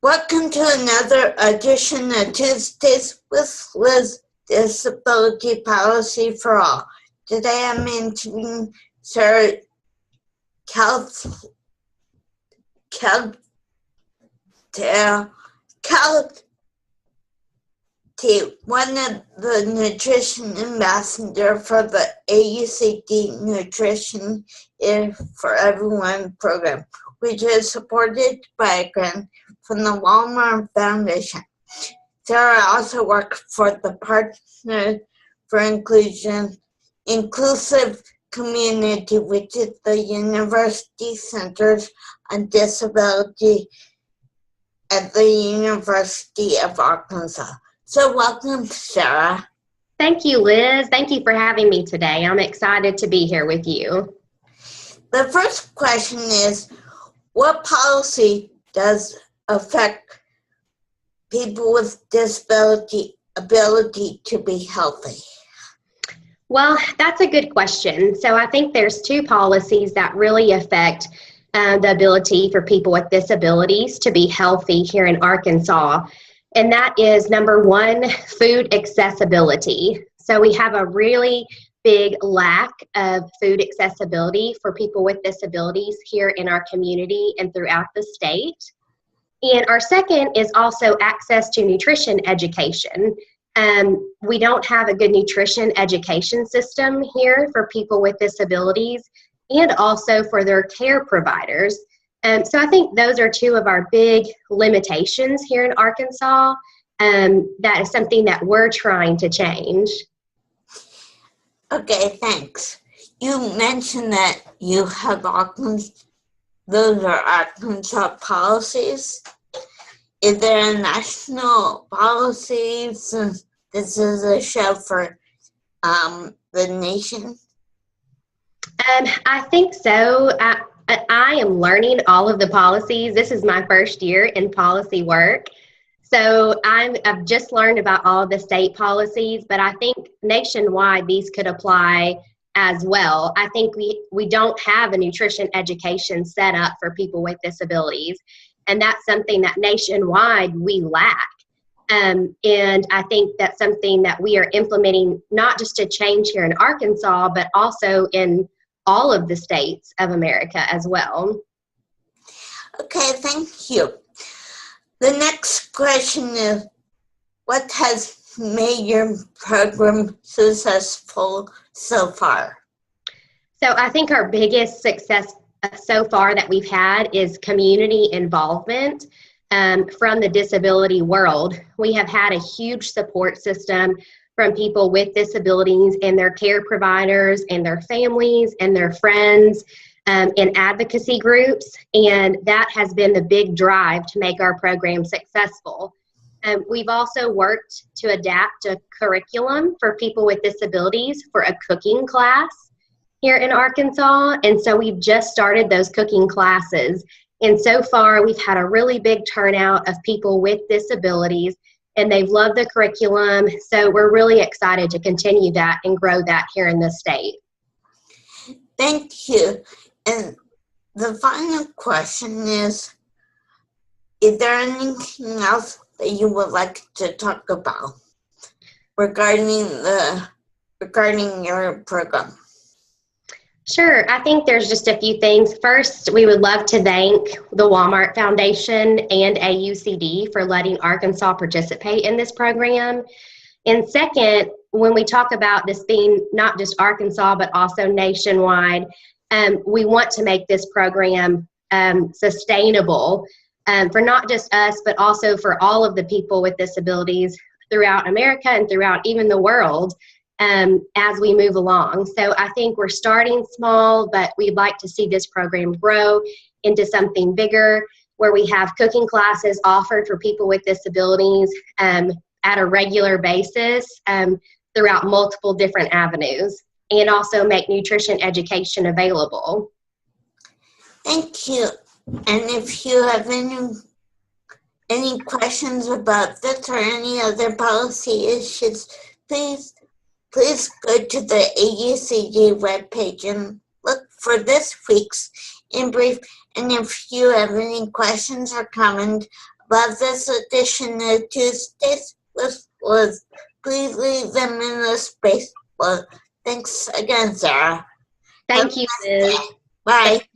Welcome to another edition of Tuesdays with Liz, Disability Policy for All. Today I'm interviewing Sarah Keathley, one of the nutrition ambassador for the AUCD Nutrition for Everyone program, which is supported by a grant from the Walmart Foundation. Sarah also worked for the Partner for Inclusive Community, which is the University Centers on Disability at the University of Arkansas. So welcome, Sarah. Thank you, Liz. Thank you for having me today. I'm excited to be here with you. The first question is, what policy does affect people with disability ability to be healthy? Well, that's a good question. So I think there's two policies that really affect the ability for people with disabilities to be healthy here in Arkansas. And that is, number one, food accessibility. So we have a really big lack of food accessibility for people with disabilities here in our community and throughout the state. And our second is also access to nutrition education. We don't have a good nutrition education system here for people with disabilities and also for their care providers. So I think those are two of our big limitations here in Arkansas. That is something that we're trying to change. Okay, thanks. You mentioned that you have those are Arkansas policies. Is there a national policy, since this is a show for the nation? I think so. I am learning all of the policies. This is my first year in policy work. So I've just learned about all the state policies, but I think nationwide these could apply as well. I think we don't have a nutrition education set up for people with disabilities, and that's something that nationwide we lack. And I think that's something that we are implementing, not just to change here in Arkansas, but also in all of the states of America as well. Okay, thank you. The next question is, what has made your program successful so far? So I think our biggest success so far that we've had is community involvement from the disability world. We have had a huge support system from people with disabilities and their care providers and their families and their friends in advocacy groups, and that has been the big drive to make our program successful. We've also worked to adapt a curriculum for people with disabilities for a cooking class here in Arkansas, and so we've just started those cooking classes, and so far we've had a really big turnout of people with disabilities, and they've loved the curriculum, so we're really excited to continue that and grow that here in the state. Thank you. And the final question is there anything else that you would like to talk about regarding your program? Sure. I think there's just a few things. First, we would love to thank the Walmart Foundation and AUCD for letting Arkansas participate in this program. And second, when we talk about this being not just Arkansas, but also nationwide, we want to make this program sustainable for not just us, but also for all of the people with disabilities throughout America and throughout even the world. As we move along. So I think we're starting small, but we'd like to see this program grow into something bigger, where we have cooking classes offered for people with disabilities at a regular basis throughout multiple different avenues, and also make nutrition education available. Thank you. And if you have any questions about this or any other policy issues, please go to the AUCD webpage and look for this week's In Brief. And if you have any questions or comments about this edition of Tuesdays with Liz. Please leave them in the space. Well, thanks again, Sarah. Thank you, Liz. Bye.